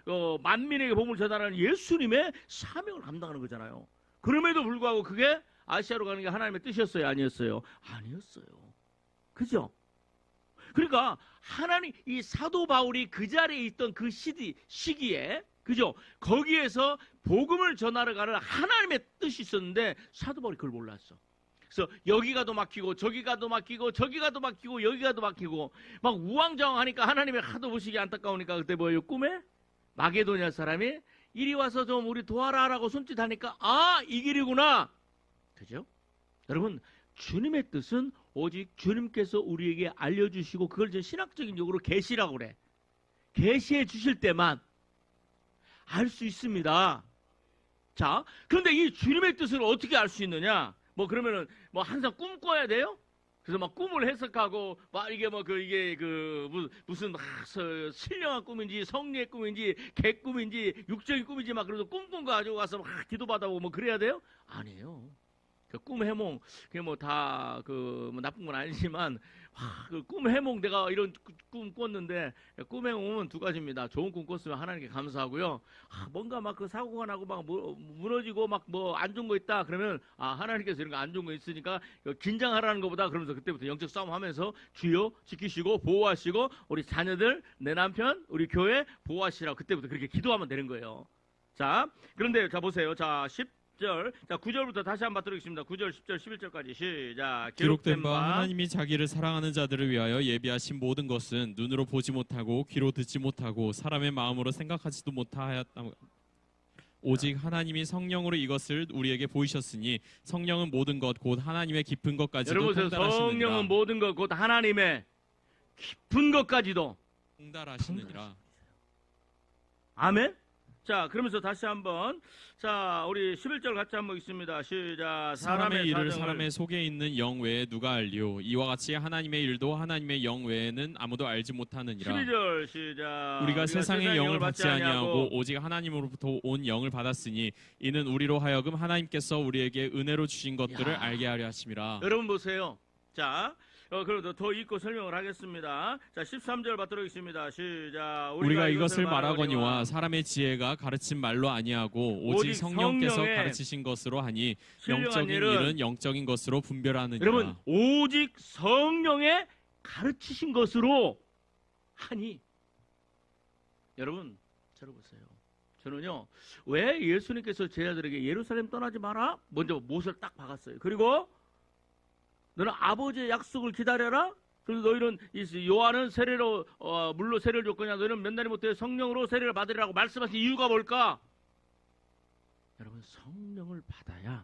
만민에게 복음을 전하는 예수님의 사명을 감당하는 거잖아요. 그럼에도 불구하고 그게 아시아로 가는 게 하나님의 뜻이었어요? 아니었어요? 아니었어요. 그죠? 그러니까 하나님 이 사도 바울이 그 자리에 있던 그 시기에 그죠? 거기에서 복음을 전하러 가는 하나님의 뜻이 있었는데 사도 바울이 그걸 몰랐어. 그래서 여기가도 막히고 저기가도 막히고 저기가도 막히고 여기가도 막히고 막 우왕좌왕하니까 하나님의 하도 보시기 안타까우니까 그때 뭐예요? 꿈에 마게도냐 사람이 이리 와서 좀 우리 도와라라고 손짓하니까 아, 이 길이구나. 그죠? 여러분, 주님의 뜻은 오직 주님께서 우리에게 알려주시고 그걸 이제 신학적인 용어로 계시라고 그래. 계시해 주실 때만 알 수 있습니다. 자, 그런데 이 주님의 뜻을 어떻게 알 수 있느냐? 뭐 그러면은 뭐 항상 꿈 꿔야 돼요? 그래서 막 꿈을 해석하고 막 이게 뭐 이게 무슨 신령한 꿈인지 성리의 꿈인지 개꿈인지 육적인 꿈인지 막 그래서 꿈꾼 거 가지고 가서 막 기도받아보고 뭐 그래야 돼요? 아니에요. 그 꿈 해몽 그게 뭐 다 뭐 나쁜 건 아니지만 그 꿈 해몽 내가 이런 꿈 꿨는데 꿈 해몽은 두 가지입니다. 좋은 꿈 꿨으면 하나님께 감사하고요. 뭔가 막 그 사고가 나고 막 무너지고 막 뭐 안 좋은 거 있다 그러면 하나님께서 이런 거 안 좋은 거 있으니까 긴장하라는 것보다 그러면서 그때부터 영적 싸움하면서 주여 지키시고 보호하시고 우리 자녀들 내 남편 우리 교회 보호하시라고 그때부터 그렇게 기도하면 되는 거예요. 자, 그런데 자 보세요. 자 10절, 자 9절부터 다시 한번 들으겠습니다. 9절, 10절, 11절까지 시작. 기록된 바 하나님이 자기를 사랑하는 자들을 위하여 예비하신 모든 것은 눈으로 보지 못하고 귀로 듣지 못하고 사람의 마음으로 생각하지도 못하였다. 오직 하나님이 성령으로 이것을 우리에게 보이셨으니 성령은 모든 것 곧 하나님의 깊은 것까지도 여러분, 통달하시느니라. 성령은 모든 것 곧 하나님의 깊은 것까지도 통달하시느니라. 아멘. 자, 그러면서 다시 한번 자 우리 11절 같이 한번 읽습니다. 시작. 사람의 일을 사정을 사람의 속에 있는 영 외에 누가 알리오? 이와 같이 하나님의 일도 하나님의 영 외에는 아무도 알지 못하느니라. 12절 시작. 우리가 세상의 영을 받지 아니하고 오직 하나님으로부터 온 영을 받았으니 이는 우리로 하여금 하나님께서 우리에게 은혜로 주신 것들을 알게 하려 하심이라. 여러분 보세요. 자, 그럼 더 읽고 설명을 하겠습니다. 자, 13절 받도록 하겠습니다. 시작. 우리가 이것을 말하거니와 사람의 지혜가 가르친 말로 아니하고 오직 성령께서 가르치신 것으로 하니 영적인 일은 영적인 것으로 분별하느니라. 여러분, 오직 성령의 가르치신 것으로 하니. 여러분, 들어보세요. 저는요, 왜 예수님께서 제자들에게 예루살렘 떠나지 마라? 먼저 못을 딱 박았어요. 그리고 너는 아버지의 약속을 기다려라. 그래서 너희는 요한은 세례로 물로 세례를 줬거냐. 너희는 몇 날이 못해 성령으로 세례를 받으리라고 말씀하신 이유가 뭘까? 여러분, 성령을 받아야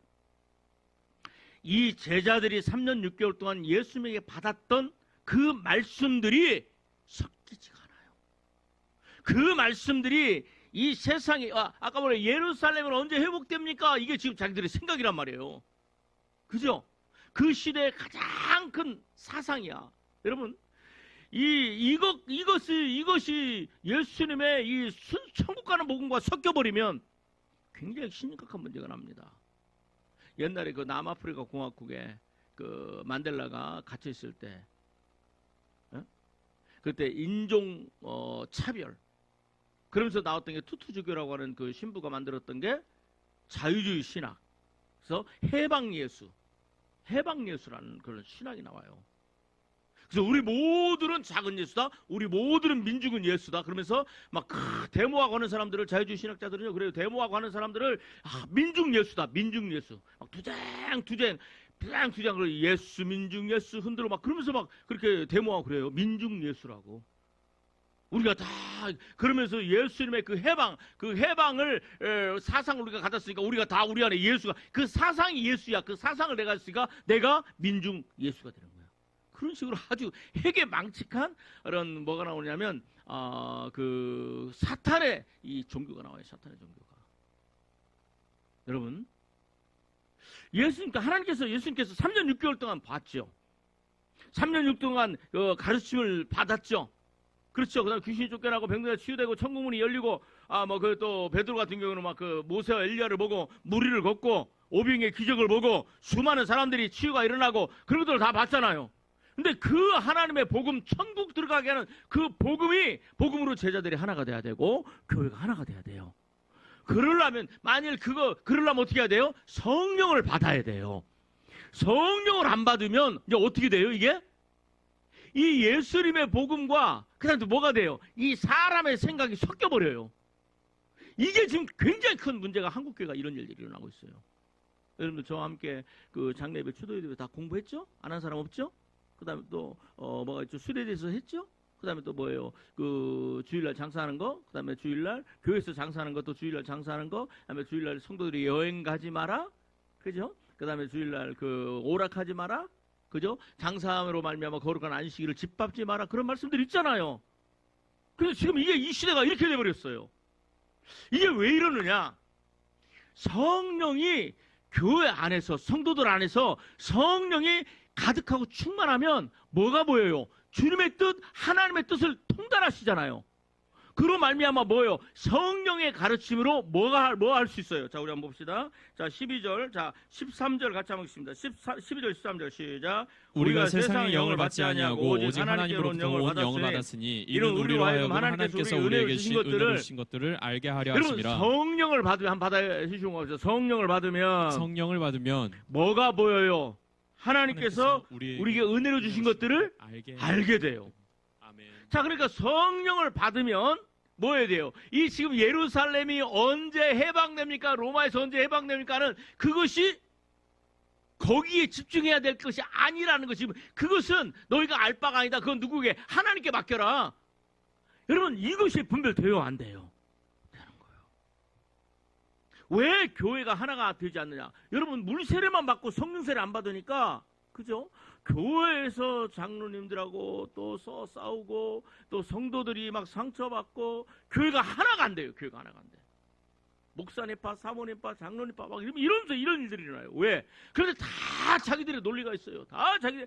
이 제자들이 3년 6개월 동안 예수님에게 받았던 그 말씀들이 섞이지가 않아요. 그 말씀들이 이 세상에 아까 뭐래 예루살렘은 언제 회복됩니까? 이게 지금 자기들의 생각이란 말이에요. 그죠? 그 시대의 가장 큰 사상이야. 여러분, 이것이 예수님의 이 천국 가는 복음과 섞여버리면 굉장히 심각한 문제가 납니다. 옛날에 그 남아프리카 공화국에 그 만델라가 갇혀 있을 때, 그때 인종 차별, 그러면서 나왔던 게 투투주교라고 하는 그 신부가 만들었던 게 자유주의 신학, 그래서 해방예수라는 그런 신학이 나와요. 그래서 우리 모두는 작은 예수다, 우리 모두는 민중은 예수다. 그러면서 막 데모하고 하는 사람들을, 자유주의 신학자들은요, 그래요. 데모하고 하는 사람들을 민중 예수다, 민중 예수. 막 투쟁 예수, 민중 예수 흔들어 막 그러면서 막 그렇게 데모하고 그래요. 민중 예수라고. 우리가 다 그러면서 예수님의 그 해방을 사상을 우리가 가졌으니까 우리가 다 우리 안에 예수가, 그 사상이 예수야. 그 사상을 내가 했으니까 내가 민중 예수가 되는 거야. 그런 식으로 아주 핵에 망측한 그런 뭐가 나오냐면 그 사탄의 이 종교가 나와요. 사탄의 종교가. 여러분, 하나님께서 예수님께서 3년 6개월 동안 봤죠. 3년 6개월 동안 가르침을 받았죠. 그렇죠. 그다음 귀신이 쫓겨나고 병들어 치유되고 천국문이 열리고 또 베드로 같은 경우는 막 그 모세와 엘리야를 보고 무리를 걷고 오병의 기적을 보고 수많은 사람들이 치유가 일어나고 그런 것들을 다 봤잖아요. 근데 그 하나님의 복음, 천국 들어가게 하는 그 복음으로 제자들이 하나가 돼야 되고 교회가 하나가 돼야 돼요. 그러려면 어떻게 해야 돼요? 성령을 받아야 돼요. 성령을 안 받으면 이제 어떻게 돼요, 이게? 이 예수님의 복음과 그다음 또 뭐가 돼요? 이 사람의 생각이 섞여버려요. 이게 지금 굉장히 큰 문제가 한국교회가 이런 일들이 일어나고 있어요. 여러분들 저와 함께 그 장례배, 추도예배 다 공부했죠? 안 한 사람 없죠? 그다음에 또 뭐가 있죠? 수레에 대해서 했죠? 그다음에 또 뭐예요? 그 주일날 장사하는 거, 그다음에 주일날 교회에서 장사하는 거, 또 주일날 장사하는 거, 그다음에 주일날 성도들이 여행 가지 마라, 그죠? 그다음에 주일날 그 오락하지 마라, 그죠? 장사함으로 말미암아 거룩한 안식일을 짓밟지 마라, 그런 말씀들이 있잖아요. 근데 지금 이게 이 시대가 이렇게 돼버렸어요. 이게 왜 이러느냐? 성령이 교회 안에서, 성도들 안에서 성령이 가득하고 충만하면 뭐가 보여요? 주님의 뜻, 하나님의 뜻을 통달하시잖아요. 그로 말미암아 뭐예요? 성령의 가르침으로 뭐 할 수 있어요? 자, 우리 한번 봅시다. 자, 12절, 자, 13절 같이 한번 읽습니다. 12절, 13절 시작. 우리가 세상의 영을 받지 아니하고 오직 하나님으로부터 온 영을 받았으니 이는 우리로 하여금 하나님께서 우리에게 은혜를 주신 것들을 알게 하려 하심이라. 여러분, 성령을 받으면 한번 받아주시는 거 없어요? 성령을 받으면 뭐가 보여요? 하나님께서 우리에게 은혜로 주신 것들을 알게 돼요. 아멘. 자, 그러니까 성령을 받으면 뭐 해야 돼요? 이 지금 예루살렘이 언제 해방됩니까? 로마에서 언제 해방됩니까는 그것이 거기에 집중해야 될 것이 아니라는 것이, 그것은 너희가 알 바가 아니다. 그건 누구에게? 하나님께 맡겨라. 여러분, 이것이 분별돼요, 안 돼요? 되는 거예요. 왜 교회가 하나가 되지 않느냐? 여러분, 물세례만 받고 성령세례 안 받으니까, 그죠? 교회에서 장로님들하고 또 싸우고 또 성도들이 막 상처받고 교회가 하나가 안 돼요. 교회가 하나가 안 돼. 목사님파, 사모님파, 장로님파 막 이러면서 이런 일들이 일어나요. 왜? 그런데 다 자기들의 논리가 있어요. 다 자기들,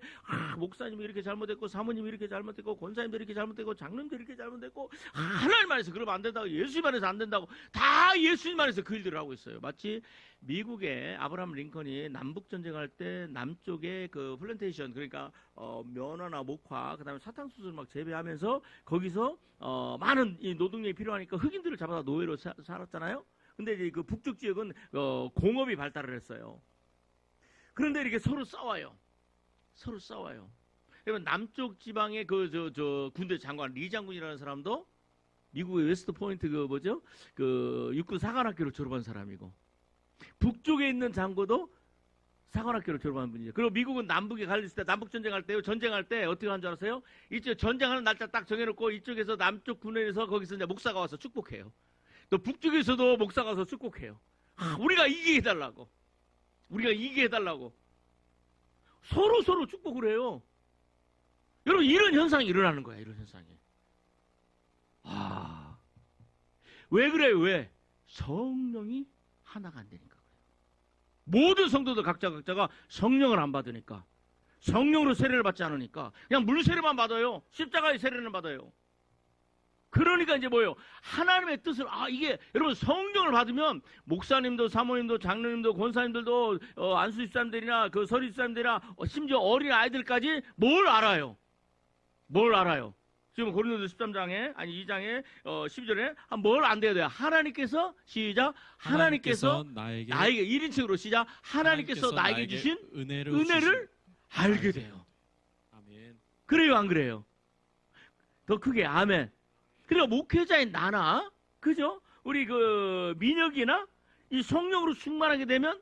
목사님이 이렇게 잘못했고, 사모님이 이렇게 잘못했고, 권사님들이 이렇게 잘못했고, 장로님들이 이렇게 잘못했고, 하나님 안에서 그러면 안 된다고, 예수님 안에서 안 된다고, 다 예수님 안에서 그 일들을 하고 있어요. 마치 미국의 아브라함 링컨이 남북 전쟁할 때 남쪽에 그 플랜테이션, 그러니까 면허나 목화, 그다음에 사탕수수를 막 재배하면서 거기서 많은 이 노동력이 필요하니까 흑인들을 잡아다 노예로 살았잖아요. 근데 이제 그 북쪽 지역은 공업이 발달을 했어요. 그런데 이렇게 서로 싸워요. 그러면 남쪽 지방의 그 군대 장관 리 장군이라는 사람도 미국의 웨스트 포인트 그 육군 사관학교를 졸업한 사람이고, 북쪽에 있는 장고도 사관학교를 졸업한 분이죠. 그리고 미국은 남북에 갈렸을 때, 남북 전쟁할 때 어떻게 한 줄 아세요? 이쪽 전쟁하는 날짜 딱 정해놓고 이쪽에서 남쪽 군에서 거기서 이제 목사가 와서 축복해요. 또 북쪽에서도 목사가 와서 축복해요. 우리가 이기게 해달라고. 서로 축복을 해요. 여러분, 이런 현상이 일어나는 거야. 이런 현상이. 왜 그래요? 왜? 성령이 하나가 안 되니까 그래요. 모든 성도들 각자가 성령을 안 받으니까, 성령으로 세례를 받지 않으니까 그냥 물 세례만 받아요. 십자가의 세례는 받아요. 그러니까 이제 뭐예요? 하나님의 뜻을, 이게 여러분, 성령을 받으면 목사님도 사모님도 장로님도 권사님들도 안수 집사님들이나 그 서리 집사님들이나 심지어 어린 아이들까지 뭘 알아요? 지금 고린도서 2장에 12절에 뭘 안 돼야 돼요? 하나님께서 시작. 하나님께서 나에게 1인칭으로 시작. 하나님께서 나에게 주신 은혜를 알게 돼요. 아멘. 그래요, 안 그래요? 더 크게 아멘. 그러니까 목회자인 나나, 그죠? 우리 그 민혁이나 이 성령으로 충만하게 되면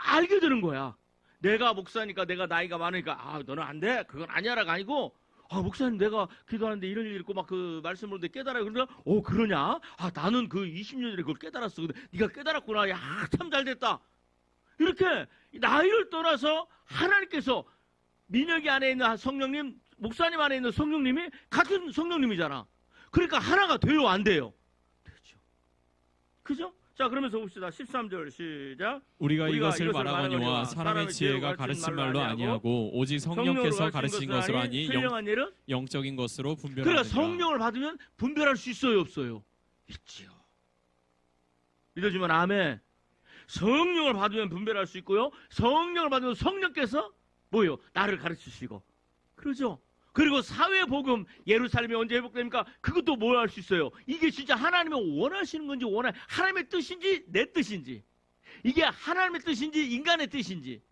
알게 되는 거야. 내가 목사니까, 내가 나이가 많으니까 너는 안 돼. 그건 아니야라가 아니고, 목사님 내가 기도하는데 이런 일이 있고 막 그 말씀을 깨달아요. 그러니까 그러냐? 나는 그 20년 전에 그걸 깨달았어. 근데 네가 깨달았구나. 야, 참 잘 됐다. 이렇게 나이를 떠나서 하나님께서 민혁이 안에 있는 성령님, 목사님 안에 있는 성령님이 같은 성령님이잖아. 그러니까 하나가 돼요, 안 돼요? 되죠. 그죠? 자, 그러면서 봅시다. 13절 시작. 우리가 이것을 말하거니와 사람의 지혜가 가르친 말로 아니하고 오직 성령께서 가르친 것으로 하니 영적인 것으로 분별하느니라. 그러니까 성령을 받으면 분별할 수 있어요, 없어요? 있지요. 믿어주면 아멘. 성령을 받으면 분별할 수 있고요. 성령을 받으면 성령께서 뭐예요? 나를 가르치시고. 그러죠? 그리고 사회복음, 예루살렘이 언제 회복됩니까? 그것도 뭐 할 수 있어요? 이게 진짜 하나님이 원하시는 건지, 하나님의 뜻인지 내 뜻인지, 이게 하나님의 뜻인지 인간의 뜻인지,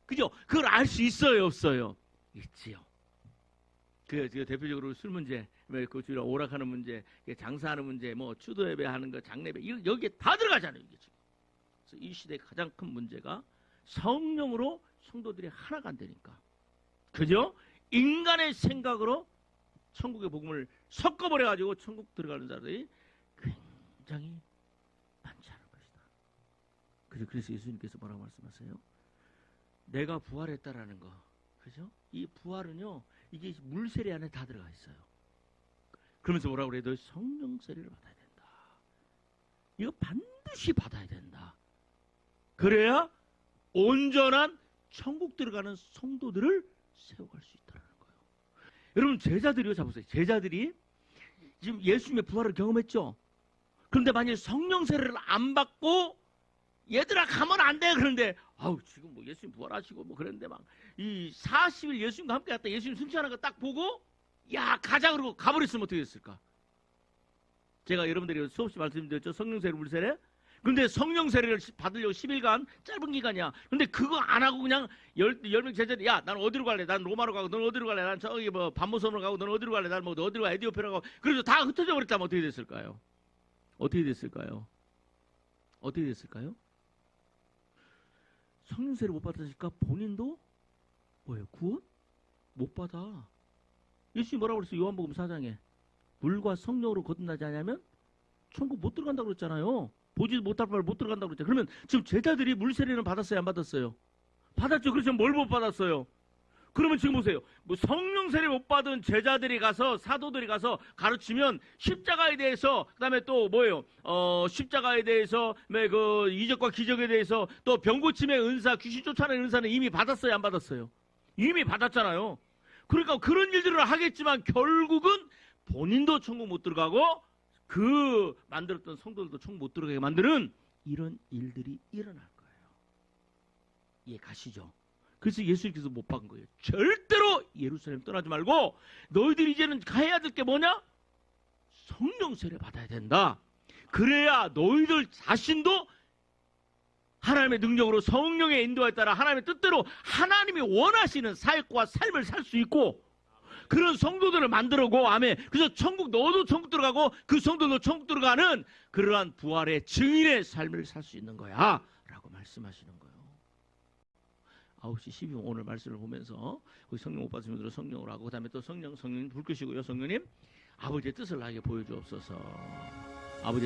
그죠? 그걸 알 수 있어요, 없어요? 있지요. 그 대표적으로 술 문제, 그 주일 오락하는 문제, 장사하는 문제, 뭐 추도 예배하는 거, 장례배, 여기에 다 들어가잖아요. 이게 지금. 그래서 이 시대의 가장 큰 문제가 성령으로 성도들이 하나가 안 되니까. 그죠? 인간의 생각으로 천국의 복음을 섞어버려가지고 천국 들어가는 자들이 굉장히 많지 않은 것이다. 그래서 예수님께서 뭐라고 말씀하세요? 내가 부활했다라는 거. 그죠? 이 부활은요, 이게 물 세례 안에 다 들어가 있어요. 그러면서 뭐라고 그래요? 너 성령 세례를 받아야 된다. 이거 반드시 받아야 된다. 그래야 온전한 천국 들어가는 성도들을 세워갈 수 있다는 거예요. 여러분, 제자들이요, 잡으세요. 제자들이 지금 예수님의 부활을 경험했죠. 그런데 만약에 성령 세례를 안 받고 얘들아 가면 안 돼. 그런데 아우 지금 뭐 예수님 부활하시고 뭐 그랬는데 막 이 40일 예수님과 함께 갔다 예수님 승천하는 거 딱 보고 야 가자 그러고 가버렸으면 어떻게 됐을까? 제가 여러분들이 수없이 말씀드렸죠. 성령 세례, 물 세례. 근데 성령 세례를 받으려고 10일간 짧은 기간이야. 근데 그거 안 하고 그냥 10명 제자들이 야, 난 어디로 갈래? 난 로마로 가고 넌 어디로 갈래? 난 저기 뭐 반모섬으로 가고 넌 어디로 갈래? 난 뭐 어디로 가? 에디오피아로 가고. 그래서 다 흩어져 버렸다면 어떻게 됐을까요? 어떻게 됐을까요? 어떻게 됐을까요? 성령 세례 못 받았으니까 본인도 뭐예요? 구원? 못 받아. 예수님이 뭐라고 그랬어요? 요한복음 4장에 물과 성령으로 거듭나지 않으면 천국 못 들어간다고 그랬잖아요. 보지 못할 바를 못 들어간다고 그랬잖아요. 그러면 지금 제자들이 물 세례는 받았어요? 안 받았어요? 받았죠. 그래서 뭘 못 받았어요? 그러면 지금 보세요. 뭐 성령 세례 못 받은 제자들이 가서 사도들이 가서 가르치면 십자가에 대해서 그다음에 또 뭐예요? 십자가에 대해서 그 이적과 기적에 대해서 또 병고침의 은사, 귀신 쫓아내는 은사는 이미 받았어요? 안 받았어요? 이미 받았잖아요. 그러니까 그런 일들을 하겠지만 결국은 본인도 천국 못 들어가고 그 만들었던 성도들도 천국 못 들어가게 만드는 이런 일들이 일어날 거예요. 이해 가시죠? 그래서 예수님께서 못 박은 거예요. 절대로 예루살렘 떠나지 말고 너희들이 이제는 해야 될 게 뭐냐? 성령 세례 받아야 된다. 그래야 너희들 자신도 하나님의 능력으로 성령의 인도에 따라 하나님의 뜻대로 하나님이 원하시는 사역과 삶을 살 수 있고 그런 성도들을 만들고 아멘. 그래서 천국 너도 천국 들어가고 그 성도도 천국 들어가는 그러한 부활의 증인의 삶을 살 수 있는 거야 라고 말씀하시는 거예요. 9시 12분 오늘 말씀을 보면서 성령 못 받으면 성령으로 하고 그 다음에 또 성령님 불 끄시고요. 성령님 아버지의 뜻을 나에게 보여주옵소서. 아버지